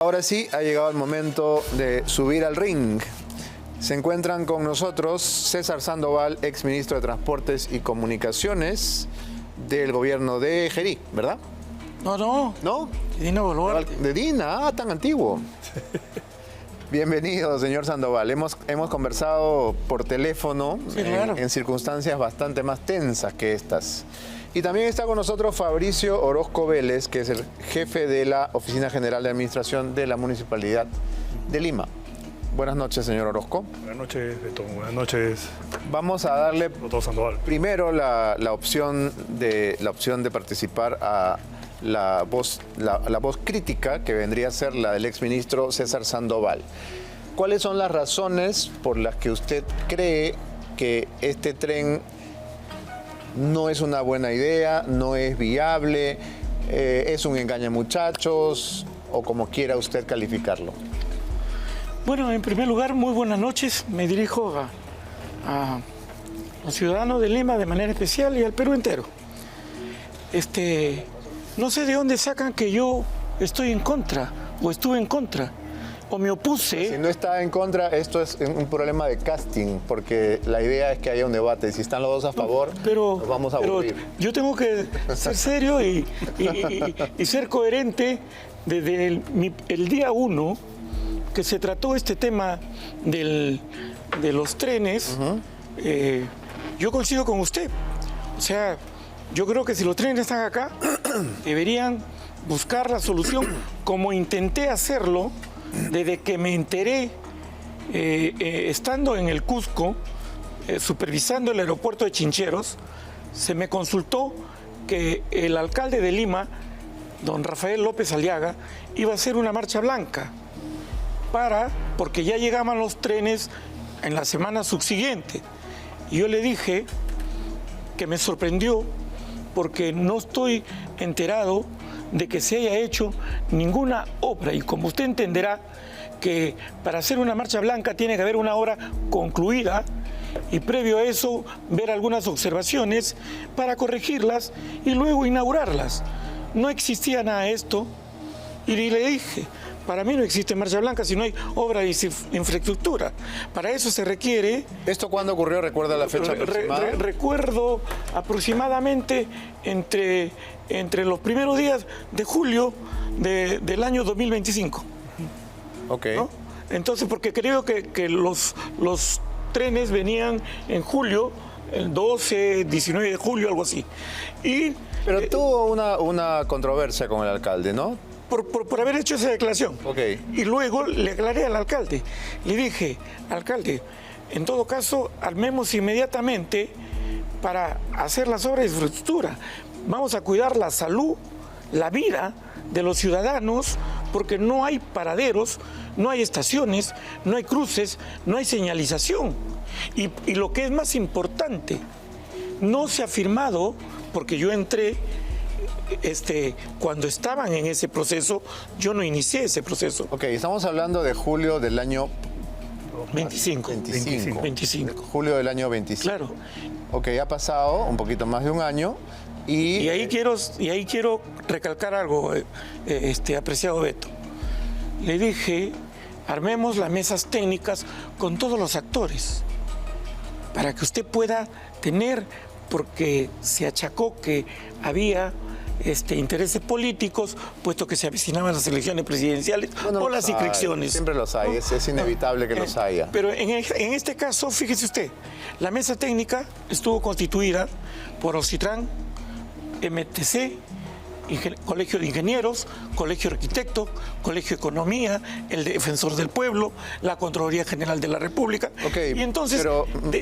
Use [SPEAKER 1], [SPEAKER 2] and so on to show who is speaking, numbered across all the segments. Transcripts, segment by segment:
[SPEAKER 1] Ahora sí, ha llegado el momento de subir al ring. Se encuentran con nosotros César Sandoval, exministro de Transportes y Comunicaciones del gobierno de Jerí, ¿verdad?
[SPEAKER 2] No.
[SPEAKER 1] ¿No?
[SPEAKER 2] Dina Boluarte.
[SPEAKER 1] De Dina, tan antiguo. Bienvenido, señor Sandoval. Hemos conversado por teléfono,
[SPEAKER 2] Sí, claro.
[SPEAKER 1] en circunstancias bastante más tensas que estas. Y también está con nosotros Fabricio Orozco Vélez, que es el jefe de la Oficina General de Administración de la Municipalidad de Lima. Buenas noches, señor Orozco.
[SPEAKER 3] Buenas noches, Beto. Buenas noches,
[SPEAKER 1] Vamos a darle
[SPEAKER 3] doctor Sandoval.
[SPEAKER 1] primero la opción de participar a la voz crítica, que vendría a ser la del exministro César Sandoval. ¿Cuáles son las razones por las que usted cree que este tren no es una buena idea, no es viable, es un engaño, muchachos, o como quiera usted calificarlo?
[SPEAKER 2] Bueno, en primer lugar, muy buenas noches. Me dirijo a los ciudadanos de Lima de manera especial y al Perú entero. No sé de dónde sacan que yo estoy en contra o estuve en contra o me opuse.
[SPEAKER 1] Si no está en contra, esto es un problema de casting, porque la idea es que haya un debate. Si están los dos a favor, nos vamos a aburrir.
[SPEAKER 2] Yo tengo que ser serio y ser coherente desde el día 1 que se trató este tema de los trenes. Yo coincido con usted. O sea, yo creo que si los trenes están acá, deberían buscar la solución como intenté hacerlo desde que me enteré, estando en el Cusco, supervisando el aeropuerto de Chincheros. Se me consultó que el alcalde de Lima, don Rafael López Aliaga, iba a hacer una marcha blanca porque ya llegaban los trenes en la semana subsiguiente. Y yo le dije que me sorprendió porque no estoy enterado de que se haya hecho ninguna obra, y como usted entenderá que para hacer una marcha blanca tiene que haber una obra concluida y previo a eso ver algunas observaciones para corregirlas y luego inaugurarlas. No existía nada de esto y le dije, para mí no existe marcha blanca si no hay obra de infraestructura. Para eso se requiere...
[SPEAKER 1] ¿Esto cuándo ocurrió? ¿Recuerda la fecha aproximada?
[SPEAKER 2] Recuerdo aproximadamente entre los primeros días de julio del año 2025.
[SPEAKER 1] Ok.
[SPEAKER 2] ¿No? Entonces, porque creo que los trenes venían en julio, el 12, 19 de julio, algo así.
[SPEAKER 1] Pero tuvo una controversia con el alcalde, ¿no?
[SPEAKER 2] Por haber hecho esa declaración.
[SPEAKER 1] Ok.
[SPEAKER 2] Y luego le aclaré al alcalde. Le dije, alcalde, en todo caso, armemos inmediatamente para hacer las obras de infraestructura. Vamos a cuidar la salud, la vida de los ciudadanos, porque no hay paraderos, no hay estaciones, no hay cruces, no hay señalización. Y lo que es más importante, no se ha firmado, porque yo entré... cuando estaban en ese proceso, yo no inicié ese proceso.
[SPEAKER 1] Ok, estamos hablando de julio del año
[SPEAKER 2] 25.
[SPEAKER 1] 25. Julio del año 25.
[SPEAKER 2] Claro.
[SPEAKER 1] Ok, ha pasado un poquito más de un año y
[SPEAKER 2] ahí quiero recalcar algo, apreciado Beto. Le dije, armemos las mesas técnicas con todos los actores para que usted pueda tener, porque se achacó que había intereses políticos, puesto que se avecinaban las elecciones presidenciales o las inscripciones.
[SPEAKER 1] Siempre los hay, es inevitable que los haya.
[SPEAKER 2] Pero en este caso, fíjese usted, la mesa técnica estuvo constituida por Ocitran, MTC, Colegio de Ingenieros, Colegio de Arquitectos, Colegio de Economía, el Defensor del Pueblo, la Contraloría General de la República.
[SPEAKER 1] Okay,
[SPEAKER 2] y entonces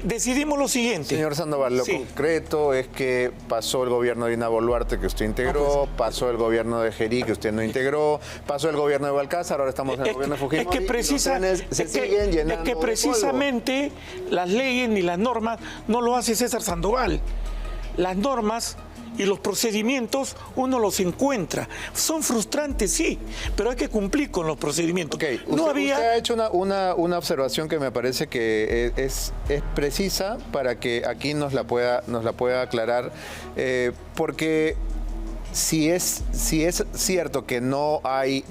[SPEAKER 2] decidimos lo siguiente.
[SPEAKER 1] Señor Sandoval, lo concreto es que pasó el gobierno de Dina Boluarte, que usted integró, pasó el gobierno de Jerí, que usted no integró, pasó el gobierno de Balcázar, ahora estamos en el gobierno de Fujimori.
[SPEAKER 2] Es que precisamente las leyes ni las normas no lo hace César Sandoval. Las normas y los procedimientos uno los encuentra. Son frustrantes, sí, pero hay que cumplir con los procedimientos.
[SPEAKER 1] Okay. Usted ha hecho una observación que me parece que es precisa para que aquí nos la pueda aclarar, porque si es cierto que no hay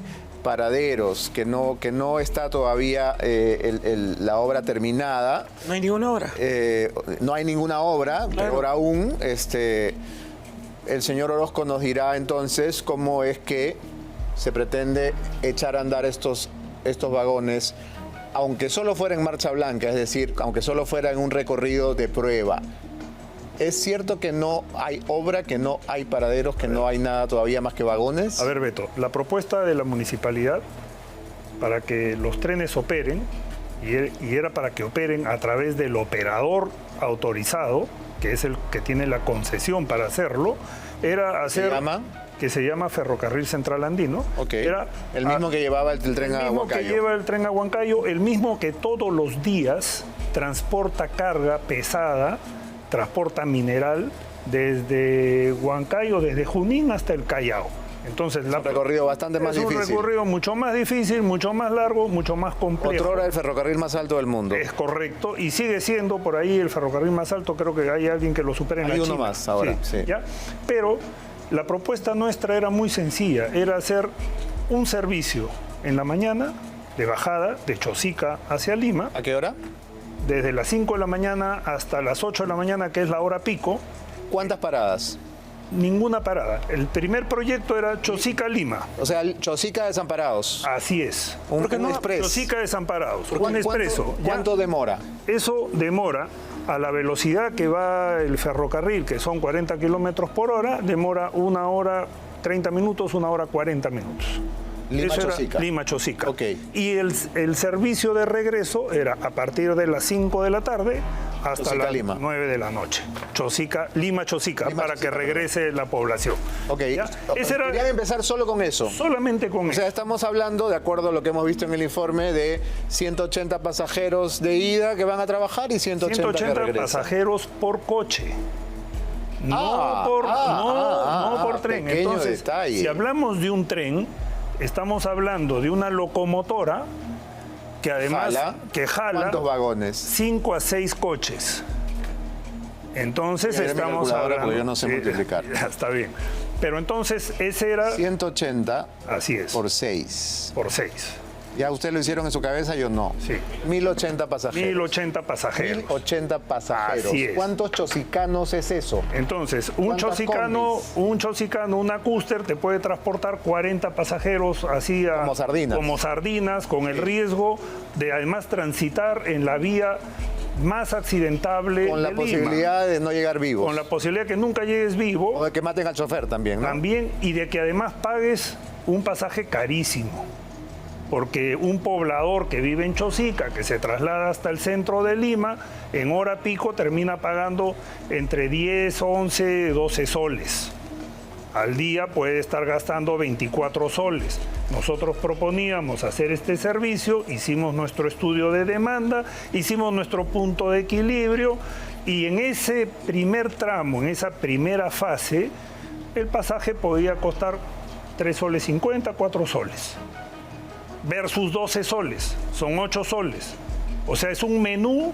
[SPEAKER 1] paraderos, que no está todavía la obra terminada.
[SPEAKER 2] No hay ninguna obra.
[SPEAKER 1] No hay ninguna obra,
[SPEAKER 2] Claro.
[SPEAKER 1] peor aún, el señor Orozco nos dirá entonces cómo es que se pretende echar a andar estos vagones, aunque solo fuera en marcha blanca, es decir, aunque solo fuera en un recorrido de prueba. ¿Es cierto que no hay obra, que no hay paraderos, que no hay nada todavía más que vagones?
[SPEAKER 3] A ver, Beto, la propuesta de la municipalidad para que los trenes operen, y era para que operen a través del operador autorizado, que es el que tiene la concesión para hacerlo, era hacer...
[SPEAKER 1] ¿Se llama?
[SPEAKER 3] Que se llama Ferrocarril Central Andino.
[SPEAKER 1] Ok.
[SPEAKER 3] Era
[SPEAKER 1] El mismo que llevaba el tren a
[SPEAKER 3] El mismo
[SPEAKER 1] Huancayo.
[SPEAKER 3] que lleva el tren a Huancayo, el mismo que todos los días transporta carga pesada, transporta mineral desde Huancayo, desde Junín hasta el Callao. Entonces,
[SPEAKER 1] Es un recorrido bastante más difícil.
[SPEAKER 3] Es un recorrido mucho más difícil, mucho más largo, mucho más complejo.
[SPEAKER 1] Otrora el ferrocarril más alto del mundo.
[SPEAKER 3] Es correcto, y sigue siendo por ahí el ferrocarril más alto. Creo que hay alguien que lo supere en
[SPEAKER 1] Hay
[SPEAKER 3] la
[SPEAKER 1] uno
[SPEAKER 3] China.
[SPEAKER 1] más ahora, sí.
[SPEAKER 3] ¿Ya? Pero la propuesta nuestra era muy sencilla, era hacer un servicio en la mañana de bajada de Chosica hacia Lima,
[SPEAKER 1] ¿A qué hora?
[SPEAKER 3] desde las 5 de la mañana hasta las 8 de la mañana, que es la hora pico,
[SPEAKER 1] ¿Cuántas paradas?
[SPEAKER 3] ninguna parada. El primer proyecto era Chosica-Lima.
[SPEAKER 1] O sea, Chosica Desamparados.
[SPEAKER 3] Así es.
[SPEAKER 1] Un
[SPEAKER 2] ¿Por qué no?
[SPEAKER 1] express.
[SPEAKER 3] Chosica Desamparados, un
[SPEAKER 1] ¿Cuánto-
[SPEAKER 3] expreso. ¿ya?
[SPEAKER 1] ¿Cuánto demora?
[SPEAKER 3] Eso demora, a la velocidad que va el ferrocarril, que son 40 kilómetros por hora, demora 1 hora 30 minutos, 1 hora 40 minutos. Eso era
[SPEAKER 1] Lima-Chosica.
[SPEAKER 3] Lima-Chosica.
[SPEAKER 1] Ok.
[SPEAKER 3] Y el servicio de regreso era a partir de las 5 de la tarde hasta las
[SPEAKER 1] Chosica-Lima.
[SPEAKER 3] 9 de la noche. Lima-Chosica, para que
[SPEAKER 1] Lima-Chosica.
[SPEAKER 3] regrese la población.
[SPEAKER 1] Ok.
[SPEAKER 3] ¿Ya? Ese era
[SPEAKER 1] Querían empezar solo con eso.
[SPEAKER 3] solamente con
[SPEAKER 1] O sea,
[SPEAKER 3] eso.
[SPEAKER 1] estamos hablando, de acuerdo a lo que hemos visto en el informe, de 180 pasajeros de ida que van a trabajar y 180 que
[SPEAKER 3] 180
[SPEAKER 1] regresan.
[SPEAKER 3] pasajeros por coche. No por tren.
[SPEAKER 1] pequeño
[SPEAKER 3] Entonces,
[SPEAKER 1] detalle.
[SPEAKER 3] si hablamos de un tren, estamos hablando de una locomotora que además jala
[SPEAKER 1] ¿Cuántos vagones?
[SPEAKER 3] 5 a 6 coches. Entonces
[SPEAKER 1] Mira, mi
[SPEAKER 3] estamos
[SPEAKER 1] calculadora,
[SPEAKER 3] hablando...
[SPEAKER 1] porque yo no sé multiplicar.
[SPEAKER 3] Ya, está bien. Pero entonces ese era...
[SPEAKER 1] 180
[SPEAKER 3] Así es.
[SPEAKER 1] por 6.
[SPEAKER 3] Por 6.
[SPEAKER 1] Ya ustedes lo hicieron en su cabeza, yo no.
[SPEAKER 3] Sí.
[SPEAKER 1] 1080 pasajeros.
[SPEAKER 3] 1080 pasajeros.
[SPEAKER 1] 1080 pasajeros.
[SPEAKER 3] Así es.
[SPEAKER 1] ¿Cuántos chosicanos es eso?
[SPEAKER 3] Entonces, un
[SPEAKER 1] ¿Cuántas
[SPEAKER 3] chosicano, una Custer te puede transportar 40 pasajeros así
[SPEAKER 1] Como sardinas.
[SPEAKER 3] como sardinas, con el riesgo de además transitar en la vía más accidentable
[SPEAKER 1] Con la
[SPEAKER 3] de Lima.
[SPEAKER 1] posibilidad de no llegar vivos.
[SPEAKER 3] Con la posibilidad que nunca llegues
[SPEAKER 1] O
[SPEAKER 3] vivo,
[SPEAKER 1] de que maten al chofer también, ¿no?
[SPEAKER 3] también, y de que además pagues un pasaje carísimo. Porque un poblador que vive en Chosica, que se traslada hasta el centro de Lima, en hora pico termina pagando entre 10, 11, 12 soles. Al día puede estar gastando 24 soles. Nosotros proponíamos hacer este servicio, hicimos nuestro estudio de demanda, hicimos nuestro punto de equilibrio, y en ese primer tramo, en esa primera fase, el pasaje podía costar 3 soles 50, 4 soles. Versus 12 soles, son 8 soles. O sea, es un menú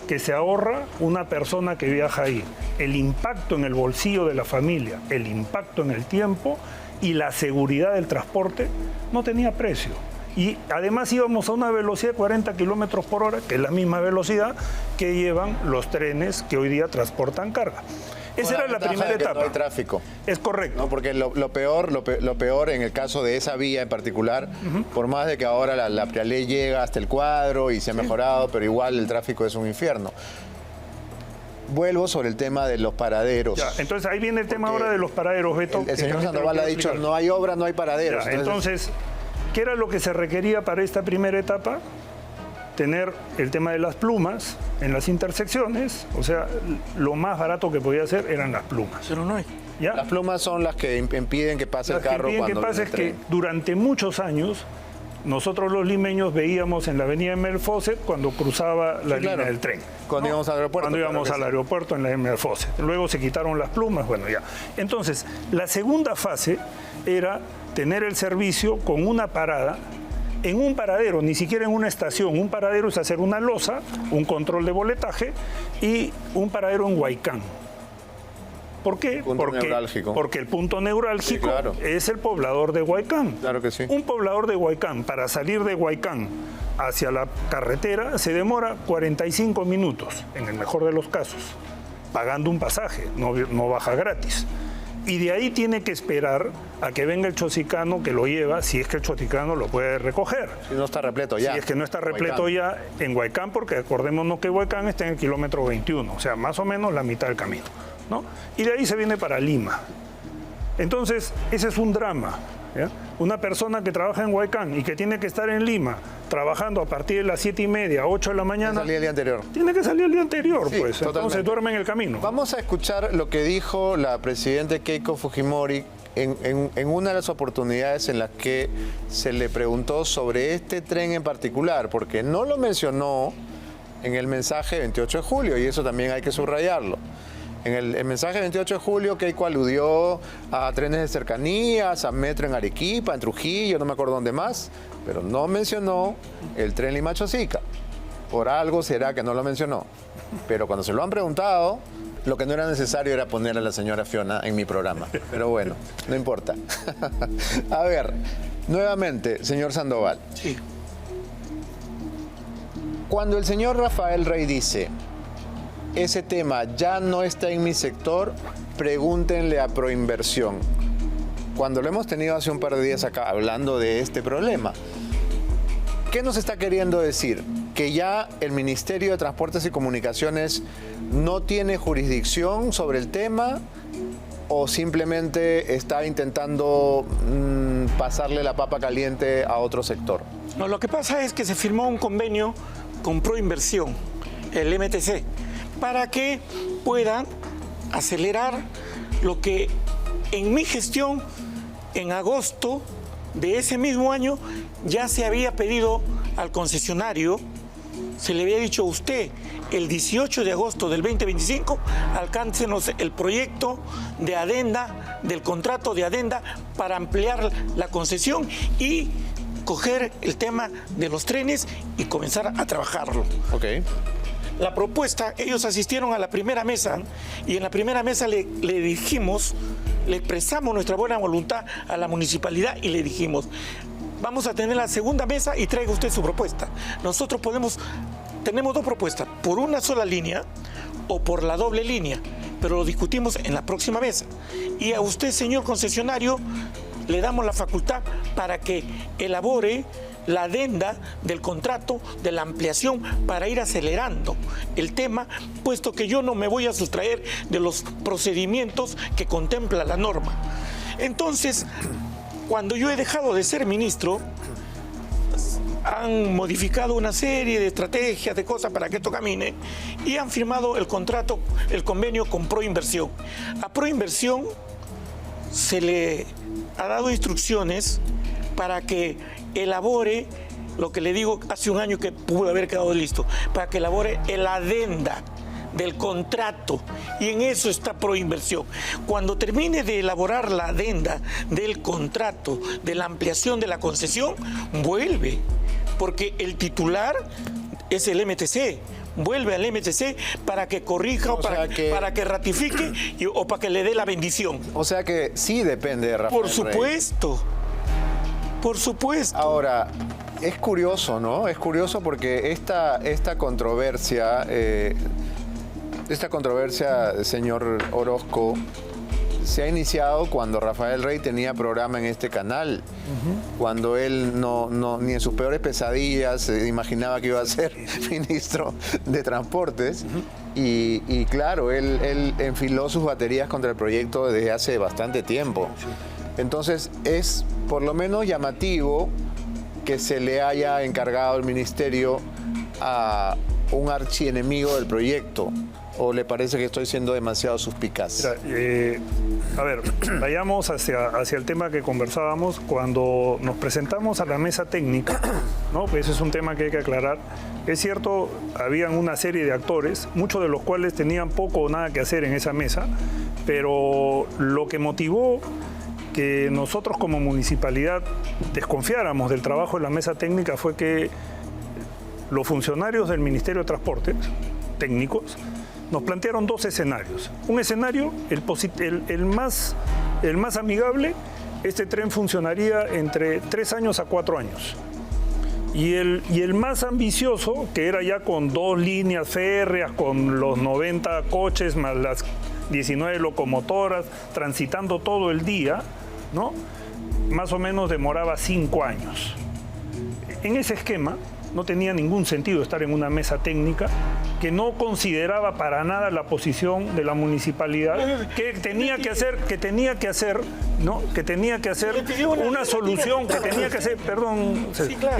[SPEAKER 3] que se ahorra una persona que viaja ahí. El impacto en el bolsillo de la familia, el impacto en el tiempo y la seguridad del transporte no tenía precio. Y además íbamos a una velocidad de 40 kilómetros por hora, que es la misma velocidad que llevan los trenes que hoy día transportan carga. Esa era la
[SPEAKER 1] ventaja
[SPEAKER 3] primera
[SPEAKER 1] de que
[SPEAKER 3] etapa.
[SPEAKER 1] No hay tráfico.
[SPEAKER 3] Es correcto.
[SPEAKER 1] ¿No? Porque lo peor en el caso de esa vía en particular, por más de que ahora la ley llega hasta el cuadro y se ha mejorado, pero igual el tráfico es un infierno. Vuelvo sobre el tema de los paraderos.
[SPEAKER 3] Ya, entonces ahí viene el tema
[SPEAKER 1] Porque
[SPEAKER 3] ahora de los paraderos, Beto.
[SPEAKER 1] El
[SPEAKER 3] que
[SPEAKER 1] señor
[SPEAKER 3] también te lo
[SPEAKER 1] Sandoval ha
[SPEAKER 3] quiero
[SPEAKER 1] dicho,
[SPEAKER 3] explicar.
[SPEAKER 1] no hay obra, no hay paraderos.
[SPEAKER 3] Ya, entonces, ¿qué era lo que se requería para esta primera etapa? Tener el tema de las plumas en las intersecciones, o sea, lo más barato que podía hacer eran las plumas.
[SPEAKER 2] Pero no hay.
[SPEAKER 3] ¿Ya?
[SPEAKER 1] las plumas son las que impiden que pase
[SPEAKER 3] Las
[SPEAKER 1] el carro
[SPEAKER 3] que impiden
[SPEAKER 1] cuando
[SPEAKER 3] que pase
[SPEAKER 1] viene
[SPEAKER 3] es
[SPEAKER 1] el
[SPEAKER 3] que
[SPEAKER 1] tren.
[SPEAKER 3] durante muchos años nosotros los limeños veíamos en la avenida Emel Fawcett cuando cruzaba la línea
[SPEAKER 1] claro.
[SPEAKER 3] del tren.
[SPEAKER 1] Cuando íbamos al aeropuerto,
[SPEAKER 3] Cuando íbamos
[SPEAKER 1] claro que
[SPEAKER 3] al
[SPEAKER 1] sí.
[SPEAKER 3] aeropuerto en la Emel Fawcett. Luego se quitaron las plumas, bueno, ya. Entonces, la segunda fase era tener el servicio con una parada en un paradero, ni siquiera en una estación. Un paradero es hacer una losa, un control de boletaje y un paradero en Huaycán. ¿Por qué?
[SPEAKER 1] Punto neurálgico.
[SPEAKER 3] Porque el punto neurálgico
[SPEAKER 1] Sí, claro.
[SPEAKER 3] es el poblador de Huaycán.
[SPEAKER 1] Claro que sí.
[SPEAKER 3] Un poblador de Huaycán, para salir de Huaycán hacia la carretera, se demora 45 minutos, en el mejor de los casos, pagando un pasaje, no baja gratis. Y de ahí tiene que esperar a que venga el chosicano que lo lleva, si es que el chosicano lo puede recoger.
[SPEAKER 1] Si no está repleto ya.
[SPEAKER 3] Si es que no está repleto ya en Huaycán, porque acordémonos que Huaycán está en el kilómetro 21, o sea, más o menos la mitad del camino, ¿no? Y de ahí se viene para Lima. Entonces, ese es un drama, ¿ya? Una persona que trabaja en Huaycán y que tiene que estar en Lima trabajando a partir de las 7:30, 8 de la mañana.
[SPEAKER 1] Salí el día anterior.
[SPEAKER 3] Tiene que salir el día anterior,
[SPEAKER 1] Sí,
[SPEAKER 3] pues.
[SPEAKER 1] totalmente.
[SPEAKER 3] Entonces duerme en el camino.
[SPEAKER 1] Vamos a escuchar lo que dijo la presidenta Keiko Fujimori en una de las oportunidades en las que se le preguntó sobre este tren en particular, porque no lo mencionó en el mensaje 28 de julio, y eso también hay que subrayarlo. En el mensaje 28 de julio, Keiko aludió a trenes de cercanías, a metro en Arequipa, en Trujillo, no me acuerdo dónde más, pero no mencionó el tren Lima-Chosica. Por algo será que no lo mencionó. Pero cuando se lo han preguntado, lo que no era necesario era poner a la señora Fiona en mi programa. Pero bueno, no importa. A ver, nuevamente, señor Sandoval.
[SPEAKER 2] Sí.
[SPEAKER 1] Cuando el señor Rafael Rey dice, ese tema ya no está en mi sector, pregúntenle a Proinversión. Cuando lo hemos tenido hace un par de días acá hablando de este problema, ¿qué nos está queriendo decir? ¿Que ya el Ministerio de Transportes y Comunicaciones no tiene jurisdicción sobre el tema o simplemente está intentando pasarle la papa caliente a otro sector?
[SPEAKER 2] No, lo que pasa es que se firmó un convenio con Proinversión, el MTC, para que puedan acelerar lo que en mi gestión, en agosto de ese mismo año, ya se había pedido al concesionario, se le había dicho a usted, el 18 de agosto del 2025, alcáncenos el proyecto de adenda, del contrato de adenda para ampliar la concesión y coger el tema de los trenes y comenzar a trabajarlo.
[SPEAKER 1] Ok.
[SPEAKER 2] La propuesta, ellos asistieron a la primera mesa y en la primera mesa le dijimos, le expresamos nuestra buena voluntad a la municipalidad y le dijimos, vamos a tener la segunda mesa y traiga usted su propuesta. Nosotros tenemos dos propuestas, por una sola línea o por la doble línea, pero lo discutimos en la próxima mesa. Y a usted, señor concesionario, le damos la facultad para que elabore la adenda del contrato de la ampliación para ir acelerando el tema, puesto que yo no me voy a sustraer de los procedimientos que contempla la norma. Entonces, cuando yo he dejado de ser ministro, han modificado una serie de estrategias, de cosas para que esto camine y han firmado el contrato, el convenio con Proinversión. A Proinversión se le ha dado instrucciones para que elabore, lo que le digo hace un año que pudo haber quedado listo, para que elabore el adenda del contrato y en eso está Proinversión. Cuando termine de elaborar la adenda del contrato de la ampliación de la concesión, vuelve, porque el titular es el MTC. Vuelve al MTC para que corrija o para que ratifique o para que le dé la bendición.
[SPEAKER 1] O sea que sí depende de Rafael
[SPEAKER 2] Por supuesto.
[SPEAKER 1] Rey.
[SPEAKER 2] Por supuesto.
[SPEAKER 1] Ahora, es curioso, ¿no? Es curioso porque esta controversia, señor Orozco, se ha iniciado cuando Rafael Rey tenía programa en este canal, cuando él ni en sus peores pesadillas se imaginaba que iba a ser ministro de Transportes. Y claro, él enfiló sus baterías contra el proyecto desde hace bastante tiempo. Entonces es por lo menos llamativo que se le haya encargado el ministerio a un archienemigo del proyecto. ¿O le parece que estoy siendo demasiado suspicaz?
[SPEAKER 3] Mira, a ver, vayamos hacia el tema que conversábamos cuando nos presentamos a la mesa técnica, ¿no? Pues ese es un tema que hay que aclarar. Es cierto, habían una serie de actores, muchos de los cuales tenían poco o nada que hacer en esa mesa, pero lo que motivó que nosotros como municipalidad desconfiáramos del trabajo de la mesa técnica fue que los funcionarios del Ministerio de Transportes, técnicos, nos plantearon dos escenarios. Un escenario, el más amigable, este tren funcionaría entre 3 años a 4 años. Y el más ambicioso, que era ya con 2 líneas férreas, con los 90 coches más las 19 locomotoras, transitando todo el día, ¿no? Más o menos demoraba 5 años. En ese esquema no tenía ningún sentido estar en una mesa técnica que no consideraba para nada la posición de la municipalidad, que tenía que hacer una solución, que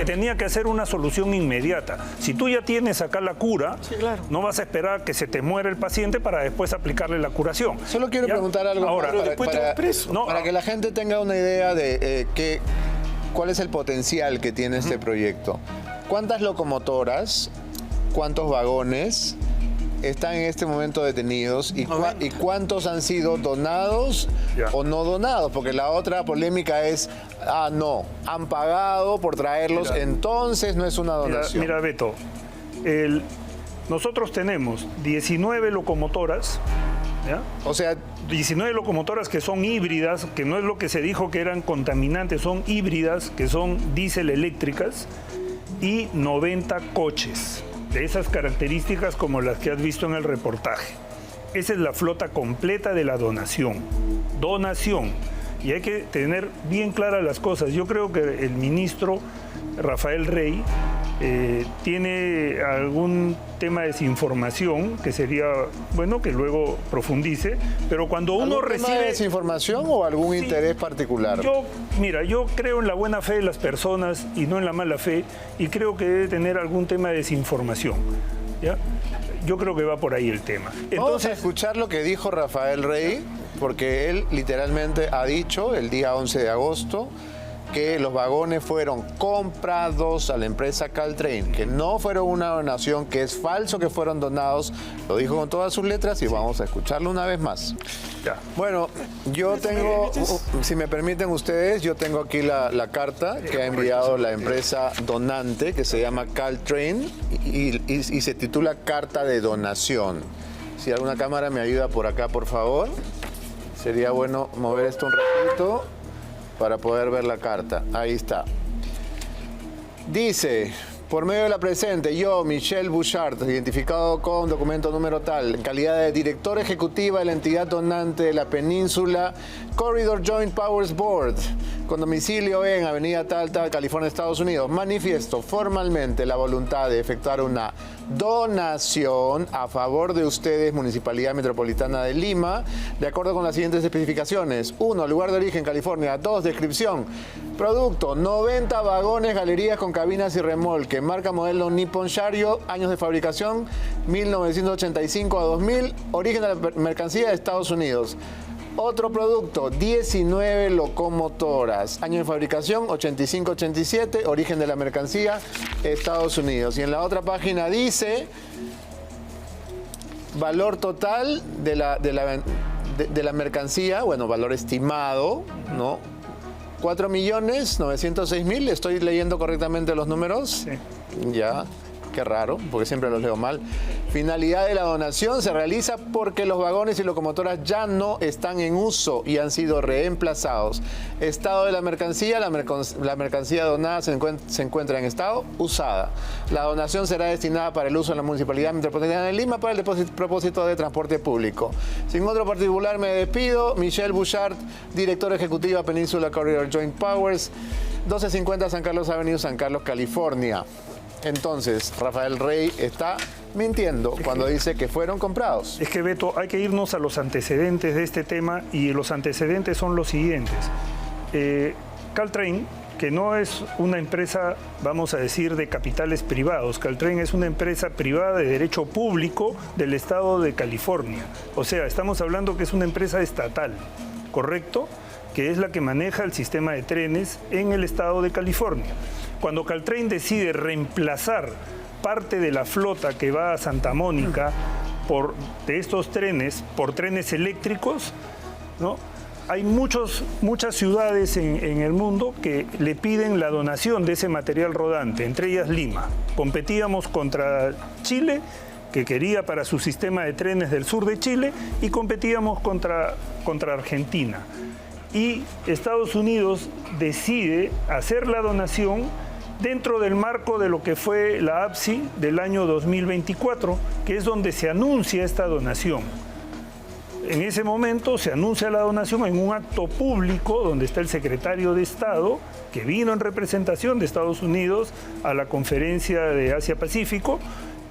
[SPEAKER 3] tenía que hacer una solución inmediata. Si tú ya tienes acá la cura, no vas a esperar que se te muera el paciente para después aplicarle la curación.
[SPEAKER 1] Solo quiero preguntar algo
[SPEAKER 3] ahora,
[SPEAKER 1] para que la gente tenga una idea de cuál es el potencial que tiene este proyecto. ¿Cuántas locomotoras, cuántos vagones están en este momento detenidos y cuántos han sido donados o no donados? Porque la otra polémica es, no, han pagado por traerlos, entonces no es una donación.
[SPEAKER 3] Mira, Beto, nosotros tenemos 19 locomotoras, ¿ya?
[SPEAKER 1] O sea,
[SPEAKER 3] 19 locomotoras que son híbridas, que no es lo que se dijo que eran contaminantes, son híbridas, que son diésel eléctricas, y 90 coches de esas características como las que has visto en el reportaje. Esa es la flota completa de la donación. Donación. Y hay que tener bien claras las cosas. Yo creo que el ministro Rafael Rey tiene algún tema de desinformación que sería bueno que luego profundice, pero cuando uno recibe...
[SPEAKER 1] ¿Tema de desinformación o algún interés particular?
[SPEAKER 3] Yo creo en la buena fe de las personas y no en la mala fe, y creo que debe tener algún tema de desinformación, ¿ya? Yo creo que va por ahí el tema.
[SPEAKER 1] Entonces, vamos a escuchar lo que dijo Rafael Rey, porque él literalmente ha dicho el día 11 de agosto que los vagones fueron comprados a la empresa Caltrain, que no fueron una donación, que es falso que fueron donados. Lo dijo con todas sus letras y vamos a escucharlo una vez más.
[SPEAKER 3] Ya.
[SPEAKER 1] Bueno, yo tengo, si me permiten ustedes, yo tengo aquí la carta que ha enviado la empresa donante, que se llama Caltrain, y se titula Carta de Donación. Si alguna cámara me ayuda por acá, por favor. Sería bueno mover esto un ratito para poder ver la carta. Ahí está. Dice, por medio de la presente, yo, Michelle Bouchard, identificado con documento número tal, en calidad de director ejecutiva de la entidad donante de la península Corridor Joint Powers Board, con domicilio en Avenida tal, California, Estados Unidos, manifiesto formalmente la voluntad de efectuar una donación a favor de ustedes, Municipalidad Metropolitana de Lima, de acuerdo con las siguientes especificaciones. 1, lugar de origen, California. 2, descripción. Producto, 90 vagones, galerías con cabinas y remolque. Marca modelo Nippon Sharyo, años de fabricación, 1985 a 2000. Origen de la mercancía de Estados Unidos. Otro producto, 19 locomotoras. Año de fabricación, 85-87. Origen de la mercancía, Estados Unidos. Y en la otra página dice valor total de la mercancía, bueno, valor estimado, ¿no? 4.906.000. ¿Estoy leyendo correctamente los números?
[SPEAKER 3] Sí.
[SPEAKER 1] Ya. Qué raro, porque siempre los leo mal. Finalidad de la donación se realiza porque los vagones y locomotoras ya no están en uso y han sido reemplazados. Estado de la mercancía, la mercancía donada se encuentra en estado usada. La donación será destinada para el uso en la Municipalidad Metropolitana de Lima para el propósito de transporte público. Sin otro particular me despido. Michelle Bouchard, directora ejecutiva Península Corridor Joint Powers, 1250 San Carlos Avenue, San Carlos, California. Entonces, Rafael Rey está mintiendo cuando dice que fueron comprados.
[SPEAKER 3] Es que, Beto, hay que irnos a los antecedentes de este tema, y los antecedentes son los siguientes. Caltrain, que no es una empresa, vamos a decir, de capitales privados. Caltrain es una empresa privada de derecho público del estado de California. O sea, estamos hablando que es una empresa estatal, ¿correcto? Que es la que maneja el sistema de trenes en el estado de California. Cuando Caltrain decide reemplazar parte de la flota que va a Santa Mónica de estos trenes por trenes eléctricos, ¿no? Hay muchas ciudades en el mundo que le piden la donación de ese material rodante, entre ellas Lima. Competíamos contra Chile, que quería para su sistema de trenes del sur de Chile y competíamos contra Argentina. Y Estados Unidos decide hacer la donación dentro del marco de lo que fue la APSI del año 2024, que es donde se anuncia esta donación. En ese momento se anuncia la donación en un acto público donde está el secretario de Estado, que vino en representación de Estados Unidos a la conferencia de Asia-Pacífico,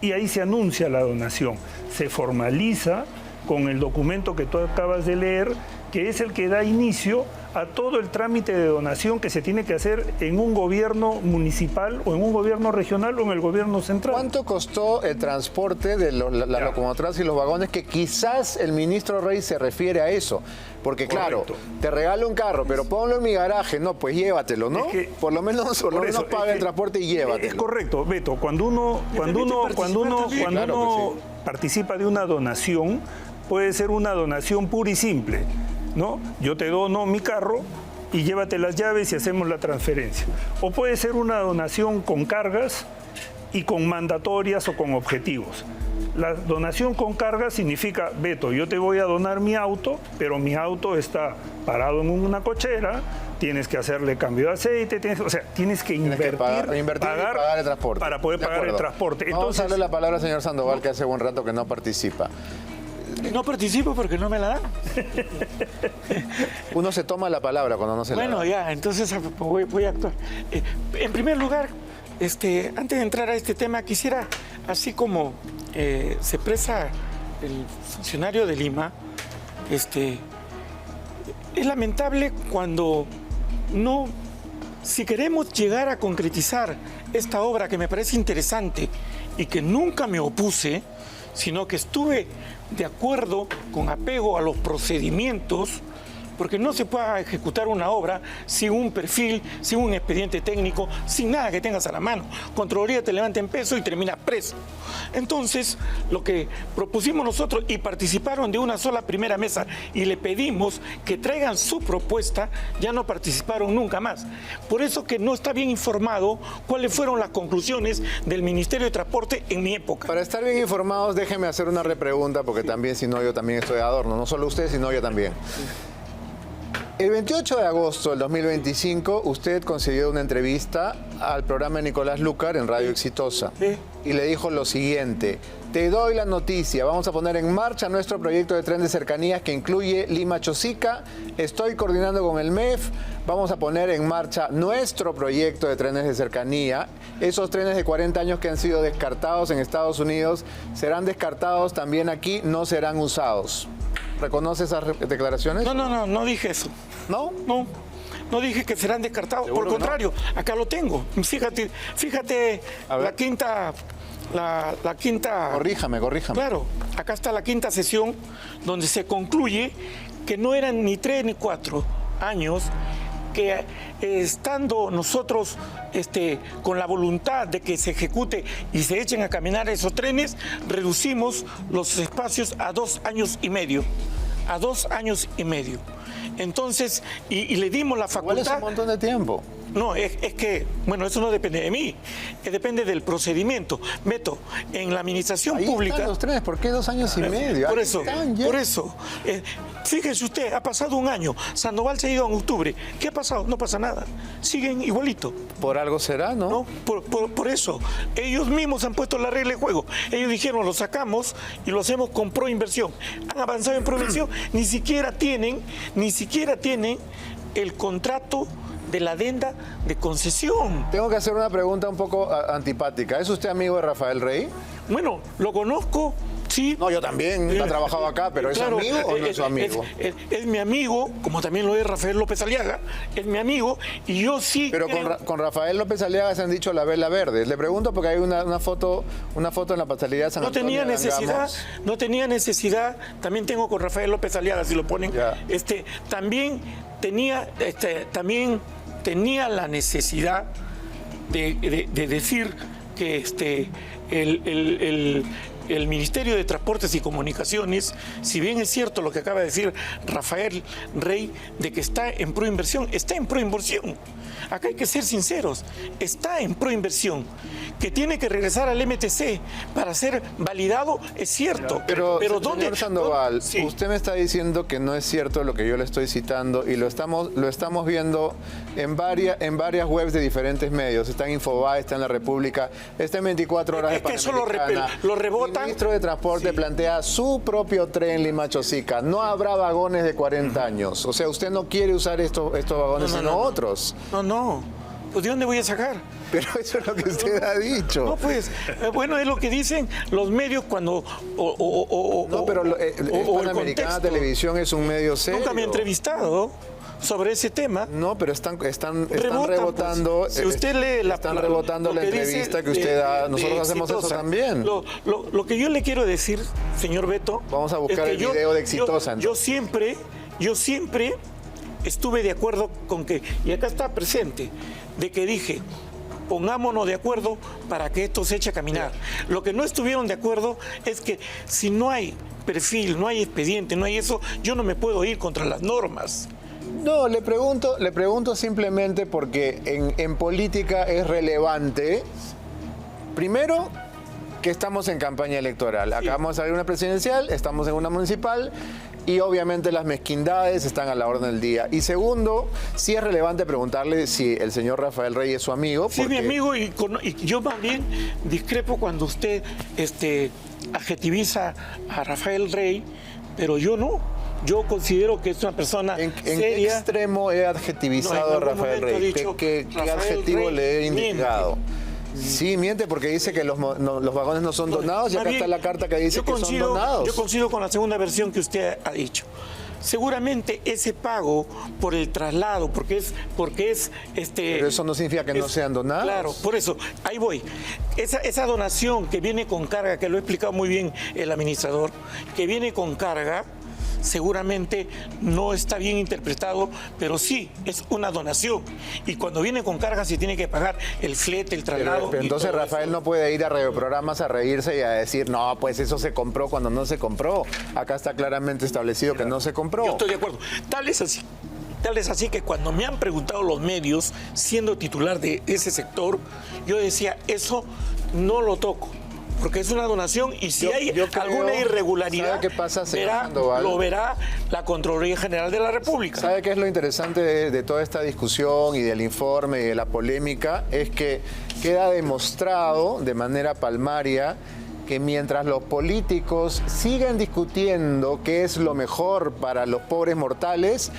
[SPEAKER 3] y ahí se anuncia la donación. Se formaliza con el documento que tú acabas de leer, que es el que da inicio a todo el trámite de donación que se tiene que hacer en un gobierno municipal o en un gobierno regional o en el gobierno central.
[SPEAKER 1] ¿Cuánto costó el transporte de las locomotoras y los vagones? Que quizás el ministro Rey se refiere a eso. Porque claro, te regalo un carro, pero ponlo en mi garaje. No, pues llévatelo, ¿no? Por lo menos paga el transporte y llévatelo.
[SPEAKER 3] Es correcto, Beto. Cuando uno participa de una donación, puede ser una donación pura y simple, ¿no? Yo te dono mi carro y llévate las llaves y hacemos la transferencia. O puede ser una donación con cargas y con mandatorias o con objetivos. La donación con cargas significa, Beto, yo te voy a donar mi auto, pero mi auto está parado en una cochera, tienes que hacerle cambio de aceite, tienes que invertir,
[SPEAKER 1] pagar el transporte.
[SPEAKER 3] Para poder pagar el transporte.
[SPEAKER 1] Vamos a darle la palabra al señor Sandoval, que hace buen rato que no participa.
[SPEAKER 2] No participo porque no me la dan.
[SPEAKER 1] Uno se toma la palabra cuando no se la da.
[SPEAKER 2] Bueno, ya, entonces voy a actuar. En primer lugar, antes de entrar a este tema, quisiera, así como se expresa el funcionario de Lima, es lamentable cuando si queremos llegar a concretizar esta obra que me parece interesante y que nunca me opuse, sino que estuve de acuerdo con apego a los procedimientos, porque no se puede ejecutar una obra sin un perfil, sin un expediente técnico, sin nada que tengas a la mano. Contraloría te levanta en peso y terminas preso. Entonces, lo que propusimos nosotros, y participaron de una sola primera mesa, y le pedimos que traigan su propuesta, ya no participaron nunca más. Por eso que no está bien informado cuáles fueron las conclusiones del Ministerio de Transporte en mi época.
[SPEAKER 1] Para estar bien informados, déjenme hacer una repregunta, porque también, si no, yo también estoy de adorno. No solo usted, sino yo también. El 28 de agosto del 2025, usted concedió una entrevista al programa de Nicolás Lucar en Radio Exitosa.
[SPEAKER 2] Sí.
[SPEAKER 1] Y le dijo lo siguiente: te doy la noticia, vamos a poner en marcha nuestro proyecto de tren de cercanías que incluye Lima-Chosica. Estoy coordinando con el MEF, vamos a poner en marcha nuestro proyecto de trenes de cercanía. Esos trenes de 40 años que han sido descartados en Estados Unidos serán descartados también aquí, no serán usados. ¿Reconoce esas declaraciones?
[SPEAKER 2] No dije eso.
[SPEAKER 1] ¿No?
[SPEAKER 2] No dije que serán descartados. Por el contrario, acá lo tengo. Fíjate la quinta.
[SPEAKER 1] Corríjame.
[SPEAKER 2] Claro, acá está la quinta sesión donde se concluye que no eran ni 3 ni 4 años, que estando nosotros con la voluntad de que se ejecute y se echen a caminar esos trenes, reducimos los espacios a 2 años y medio. A 2 años y medio. Entonces, y le dimos la facultad.
[SPEAKER 1] ¿Cuál es un montón de tiempo?
[SPEAKER 2] No, es que, bueno, eso no depende de mí, depende del procedimiento. Beto, en la administración
[SPEAKER 1] Ahí
[SPEAKER 2] pública...
[SPEAKER 1] están los trenes, ¿por qué 2 años y medio?
[SPEAKER 2] Por eso, fíjese usted, ha pasado 1 año, Sandoval se ha ido en octubre. ¿Qué ha pasado? No pasa nada, siguen igualito.
[SPEAKER 1] Por algo será, ¿no?
[SPEAKER 2] No, por eso, ellos mismos han puesto la regla de juego. Ellos dijeron, lo sacamos y lo hacemos con proinversión. Han avanzado en proinversión, ni siquiera tienen el contrato de la adenda de concesión.
[SPEAKER 1] Tengo que hacer una pregunta un poco antipática. ¿Es usted amigo de Rafael Rey?
[SPEAKER 2] Bueno, lo conozco, sí.
[SPEAKER 1] No, yo también, ha trabajado acá, pero ¿es
[SPEAKER 2] claro,
[SPEAKER 1] amigo o no es su amigo?
[SPEAKER 2] Es mi amigo, como también lo es Rafael López Aliaga, es mi amigo, y yo sí...
[SPEAKER 1] Pero con Rafael López Aliaga se han dicho la vela verde. Le pregunto porque hay una foto en la pastelera de San Antonio.
[SPEAKER 2] No tenía necesidad, también tengo con Rafael López Aliaga, si lo ponen, también tenía la necesidad de decir que el Ministerio de Transportes y Comunicaciones, si bien es cierto lo que acaba de decir Rafael Rey, de que está en proinversión, está en proinversión. Acá hay que ser sinceros, está en proinversión. que tiene que regresar al MTC para ser validado, es cierto.
[SPEAKER 1] Pero
[SPEAKER 2] ¿dónde?
[SPEAKER 1] señor Sandoval,
[SPEAKER 2] Sí.
[SPEAKER 1] usted me está diciendo que no es cierto lo que yo le estoy citando y lo estamos viendo en varias webs de diferentes medios. Está en Infobae, está en La República, está en 24 horas
[SPEAKER 2] Es
[SPEAKER 1] de
[SPEAKER 2] que eso lo
[SPEAKER 1] Panamericana.
[SPEAKER 2] rebotan.
[SPEAKER 1] El ministro de Transporte plantea su propio tren Lima-Chosica. No habrá vagones de 40 años. O sea, usted no quiere usar estos vagones, sino otros.
[SPEAKER 2] No. Pues ¿de dónde voy a sacar?
[SPEAKER 1] Pero eso es lo que usted ha dicho.
[SPEAKER 2] No, pues, bueno, es lo que dicen los medios cuando...
[SPEAKER 1] No, pero Panamericana Televisión es un medio serio.
[SPEAKER 2] Nunca me he entrevistado sobre ese tema.
[SPEAKER 1] No, pero están
[SPEAKER 2] Rebotan,
[SPEAKER 1] rebotando.
[SPEAKER 2] pues. Si usted lee
[SPEAKER 1] están rebotando
[SPEAKER 2] lo
[SPEAKER 1] la
[SPEAKER 2] que dice
[SPEAKER 1] entrevista que usted da. Nosotros hacemos eso
[SPEAKER 2] Exitosa.
[SPEAKER 1] también.
[SPEAKER 2] Lo que yo le quiero decir, señor Beto...
[SPEAKER 1] Vamos a buscar
[SPEAKER 2] es que
[SPEAKER 1] el video de Exitosa,
[SPEAKER 2] Yo siempre estuve de acuerdo con que, y acá está presente, de que dije, pongámonos de acuerdo para que esto se eche a caminar. Lo que no estuvieron de acuerdo es que si no hay perfil, no hay expediente, no hay eso, yo no me puedo ir contra las normas.
[SPEAKER 1] No, le pregunto simplemente porque en política es relevante. Primero, que estamos en campaña electoral. Acabamos de salir una presidencial, estamos en una municipal y obviamente las mezquindades están a la orden del día. Y segundo, sí es relevante preguntarle si el señor Rafael Rey es su amigo.
[SPEAKER 2] Sí, mi amigo, y yo más bien discrepo cuando usted adjetiviza a Rafael Rey, pero yo no. Yo considero que es una persona
[SPEAKER 1] ¿En qué
[SPEAKER 2] seria.
[SPEAKER 1] extremo he adjetivizado a Rafael Rey? ¿Qué adjetivo le he indicado? Sí, miente porque dice que los vagones no son donados y acá está la carta que dice que son donados.
[SPEAKER 2] Yo coincido con la segunda versión que usted ha dicho. Seguramente ese pago por el traslado, porque es
[SPEAKER 1] Pero eso no significa que no sean donados.
[SPEAKER 2] Claro, por eso, ahí voy. Esa donación que viene con carga, que lo ha explicado muy bien el administrador, que viene con carga, seguramente no está bien interpretado, pero sí es una donación. Y cuando viene con carga se tiene que pagar el flete, el traslado.
[SPEAKER 1] Pero entonces Rafael no puede ir a radioprogramas a reírse y a decir, no, pues eso se compró cuando no se compró. Acá está claramente establecido que no se compró.
[SPEAKER 2] Yo estoy de acuerdo. Tal es así que cuando me han preguntado los medios, siendo titular de ese sector, yo decía, eso no lo toco. Porque es una donación y si hay alguna irregularidad,
[SPEAKER 1] ¿sabe qué pasa, señor Sandoval?
[SPEAKER 2] lo verá la Contraloría General de la República.
[SPEAKER 1] ¿Sabe qué es lo interesante de toda esta discusión y del informe y de la polémica? Es que queda demostrado de manera palmaria que mientras los políticos siguen discutiendo qué es lo mejor para los pobres mortales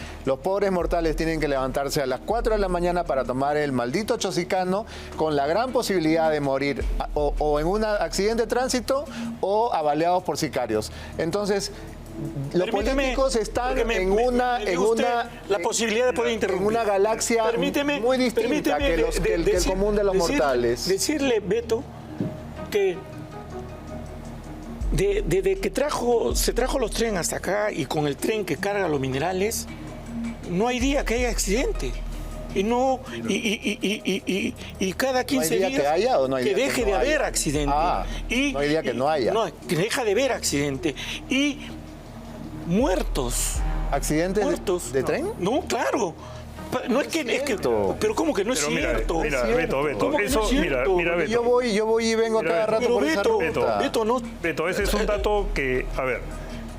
[SPEAKER 1] tienen que levantarse a las 4 de la mañana para tomar el maldito chosicano con la gran posibilidad de morir o en un accidente de tránsito o avaleados por sicarios. Entonces, los políticos están en una
[SPEAKER 2] posibilidad de poder interrumpir.
[SPEAKER 1] En una galaxia muy distinta que el común de los mortales.
[SPEAKER 2] Decirle, Beto, que desde que se trajo los trenes hasta acá y con el tren que carga los minerales, no hay día que haya accidente. Y no y cada 15 días
[SPEAKER 1] que haya, ¿o no hay
[SPEAKER 2] que
[SPEAKER 1] día
[SPEAKER 2] deje
[SPEAKER 1] que no
[SPEAKER 2] de haber
[SPEAKER 1] haya?
[SPEAKER 2] accidente.
[SPEAKER 1] No hay día que no haya.
[SPEAKER 2] No, que deja de haber accidente. Y muertos.
[SPEAKER 1] ¿Accidentes de tren?
[SPEAKER 2] No, claro. No es que, pero ¿cómo que no es cierto?
[SPEAKER 3] Mira, Beto,
[SPEAKER 2] ¿Cómo que
[SPEAKER 3] eso,
[SPEAKER 2] no es cierto?
[SPEAKER 3] mira, Beto.
[SPEAKER 1] Yo voy y vengo cada rato
[SPEAKER 2] Pero
[SPEAKER 1] por esa ruta.
[SPEAKER 3] Beto, ese es un dato que, a ver,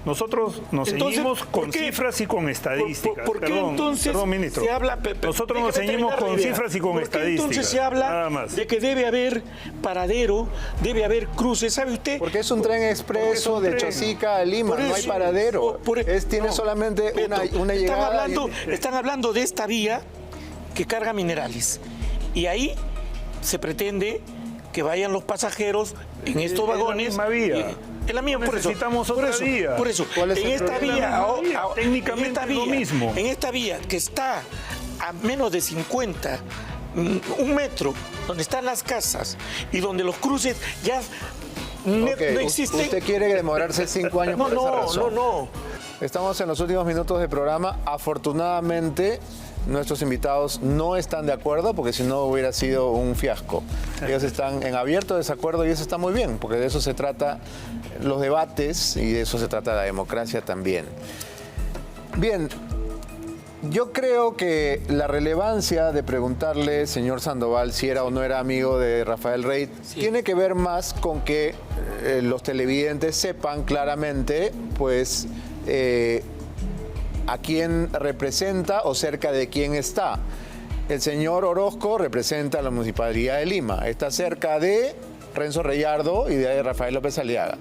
[SPEAKER 3] nosotros nos seguimos con cifras y con estadísticas.
[SPEAKER 2] ¿Por qué entonces
[SPEAKER 3] ministro.
[SPEAKER 2] se habla?
[SPEAKER 3] Nosotros nos seguimos con cifras y con estadísticas.
[SPEAKER 2] Entonces se habla
[SPEAKER 3] nada más.
[SPEAKER 2] de que debe haber paradero, debe haber cruces, ¿sabe usted?
[SPEAKER 1] Porque es un tren expreso de Chosica a Lima, no hay paradero. Tiene solamente una llegada.
[SPEAKER 2] Están hablando de esta vía que carga minerales. Y ahí se pretende que vayan los pasajeros en estos vagones.
[SPEAKER 3] Es la misma vía.
[SPEAKER 2] Es la misma,
[SPEAKER 3] necesitamos otra vía.
[SPEAKER 2] Por eso,
[SPEAKER 1] ¿cuál es
[SPEAKER 2] en
[SPEAKER 1] el
[SPEAKER 2] esta
[SPEAKER 1] problema?
[SPEAKER 2] vía,
[SPEAKER 3] técnicamente es lo mismo.
[SPEAKER 2] En esta vía que está a menos de 50, un metro, donde están las casas y donde los cruces ya no existen.
[SPEAKER 1] ¿Usted quiere demorarse 5 años por esa razón?
[SPEAKER 2] No.
[SPEAKER 1] Estamos en los últimos minutos del programa. Afortunadamente, nuestros invitados no están de acuerdo, porque si no hubiera sido un fiasco. Ellos están en abierto desacuerdo y eso está muy bien, porque de eso se trata los debates y de eso se trata la democracia también. Bien, Yo creo que la relevancia de preguntarle, señor Sandoval, si era o no era amigo de Rafael Rey, tiene que ver más con que los televidentes sepan claramente, pues, a quién representa o cerca de quién está. El señor Orozco representa a la Municipalidad de Lima, está cerca de Renzo Reyardo y de Rafael López Aliaga.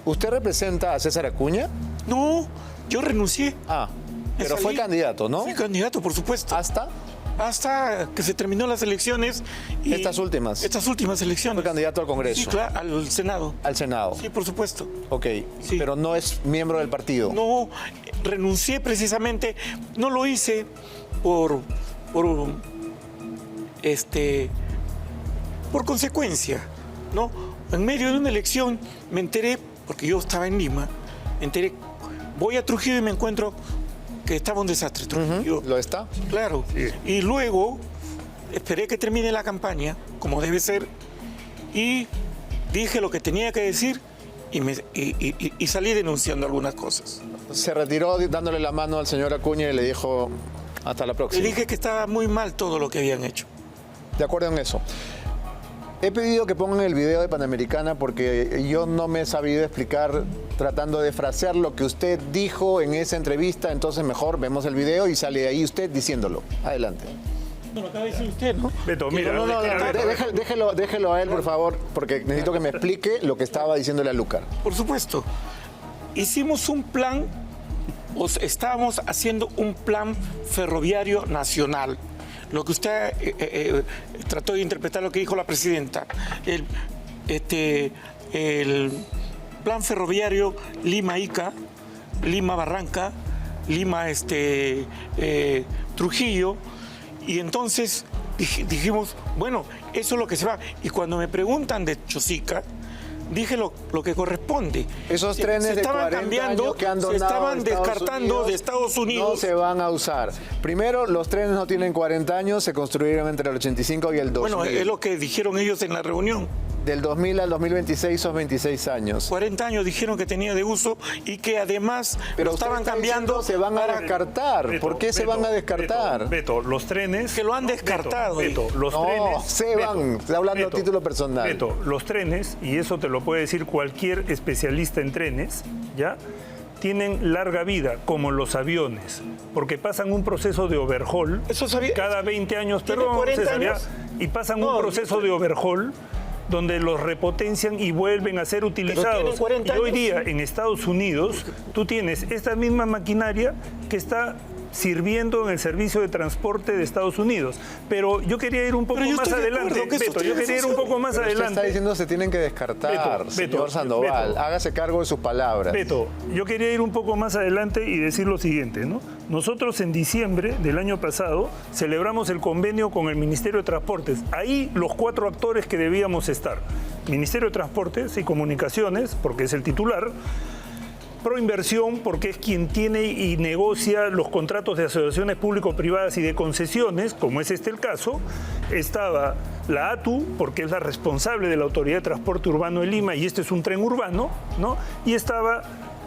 [SPEAKER 1] ¿Usted representa a César Acuña?
[SPEAKER 2] No, yo renuncié.
[SPEAKER 1] Pero fue candidato, ¿no?
[SPEAKER 2] Fui candidato, por supuesto. Hasta que se terminó las elecciones. Y
[SPEAKER 1] estas últimas
[SPEAKER 2] elecciones.
[SPEAKER 1] Fue candidato al Congreso.
[SPEAKER 2] Sí, claro, al Senado.
[SPEAKER 1] Al Senado.
[SPEAKER 2] Sí, por supuesto.
[SPEAKER 1] Ok, sí. Pero no es miembro del partido.
[SPEAKER 2] No, renuncié precisamente, no lo hice por consecuencia, ¿no? En medio de una elección me enteré, porque yo estaba en Lima, voy a Trujillo y me encuentro que estaba un desastre. Trujillo.
[SPEAKER 1] ¿Lo está?
[SPEAKER 2] Claro. Sí. Y luego esperé que termine la campaña, como debe ser, y dije lo que tenía que decir y salí denunciando algunas cosas.
[SPEAKER 1] Se retiró dándole la mano al señor Acuña y le dijo hasta la próxima.
[SPEAKER 2] Le dije que estaba muy mal todo lo que habían hecho.
[SPEAKER 1] De acuerdo en eso. He pedido que pongan el video de Panamericana porque yo no me he sabido explicar tratando de frasear lo que usted dijo en esa entrevista, entonces mejor vemos el video y sale ahí usted diciéndolo. Adelante.
[SPEAKER 2] No, lo acaba de decir usted, ¿no?
[SPEAKER 3] Beto, mira.
[SPEAKER 1] Déjelo a él, por favor, porque necesito que me explique lo que estaba diciéndole a Lucar.
[SPEAKER 2] Por supuesto. Hicimos un plan, estábamos haciendo un plan ferroviario nacional. Lo que usted trató de interpretar lo que dijo la presidenta. El plan ferroviario Lima-Ica, Lima-Barranca, Trujillo. Y entonces dijimos, bueno, eso es lo que se va. Y cuando me preguntan de Chosica, dije lo que corresponde.
[SPEAKER 1] Esos trenes de 40 años que han donado
[SPEAKER 2] se estaban descartando de Estados Unidos.
[SPEAKER 1] No se van a usar. Primero, los trenes no tienen 40 años, se construyeron entre el 85 y el 2000.
[SPEAKER 2] Bueno, es lo que dijeron ellos en la reunión.
[SPEAKER 1] Del 2000 al 2026 son 26 años.
[SPEAKER 2] 40 años dijeron que tenía de uso y que además lo estaban cambiando.
[SPEAKER 1] Se van a descartar. ¿Por qué se van a descartar?
[SPEAKER 3] Beto, los trenes...
[SPEAKER 2] Que lo han descartado.
[SPEAKER 3] Beto, los trenes...
[SPEAKER 1] se van. Está hablando a título personal.
[SPEAKER 3] Beto, los trenes, y eso te lo puede decir cualquier especialista en trenes, ¿ya? Tienen larga vida, como los aviones, porque pasan un proceso de overhaul cada 20 años, y pasan un proceso de overhaul donde los repotencian y vuelven a ser utilizados. Y hoy día en Estados Unidos tú tienes esta misma maquinaria que está sirviendo en el servicio de transporte de Estados Unidos. Pero yo quería ir un poco más adelante. Beto, yo quería ir un poco más adelante.
[SPEAKER 1] Usted está diciendo se tienen que descartar, señor Sandoval. Hágase cargo de sus palabras.
[SPEAKER 3] Beto, yo quería ir un poco más adelante y decir lo siguiente, ¿no? Nosotros en diciembre del año pasado celebramos el convenio con el Ministerio de Transportes. Ahí los 4 actores que debíamos estar. Ministerio de Transportes y Comunicaciones, porque es el titular. Proinversión, porque es quien tiene y negocia los contratos de asociaciones público-privadas y de concesiones, como es el caso. Estaba la ATU, porque es la responsable de la Autoridad de Transporte Urbano de Lima, y este es un tren urbano, ¿no? Y estaba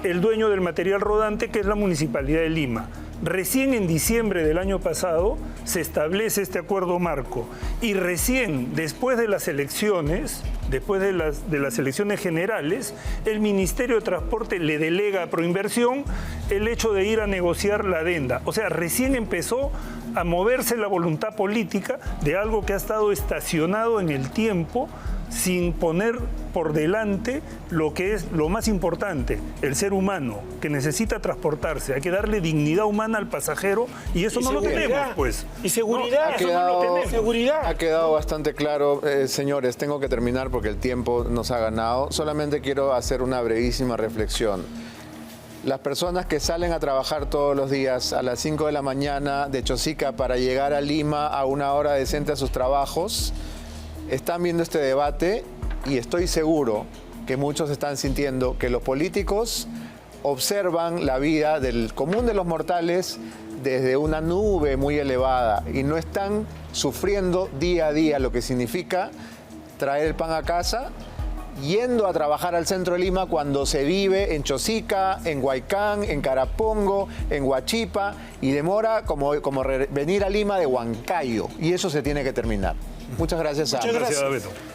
[SPEAKER 3] el dueño del material rodante, que es la Municipalidad de Lima. Recién en diciembre del año pasado se establece este acuerdo marco y recién después de las elecciones, después de las elecciones generales, el Ministerio de Transporte le delega a Proinversión el hecho de ir a negociar la adenda. O sea, recién empezó a moverse la voluntad política de algo que ha estado estacionado en el tiempo sin poner por delante lo que es lo más importante, el ser humano, que necesita transportarse. Hay que darle dignidad humana al pasajero y eso no lo tenemos, pues.
[SPEAKER 2] Y seguridad,
[SPEAKER 1] no lo tenemos. Ha quedado bastante claro, señores, tengo que terminar porque el tiempo nos ha ganado. Solamente quiero hacer una brevísima reflexión. Las personas que salen a trabajar todos los días a las 5 de la mañana de Chosica para llegar a Lima a una hora decente a sus trabajos, están viendo este debate y estoy seguro que muchos están sintiendo que los políticos observan la vida del común de los mortales desde una nube muy elevada y no están sufriendo día a día lo que significa traer el pan a casa, yendo a trabajar al centro de Lima cuando se vive en Chosica, en Huaycán, en Carapongo, en Huachipa, y demora como venir a Lima de Huancayo. Y eso se tiene que terminar. Muchas gracias a...
[SPEAKER 2] Muchas gracias.
[SPEAKER 3] Gracias, Beto.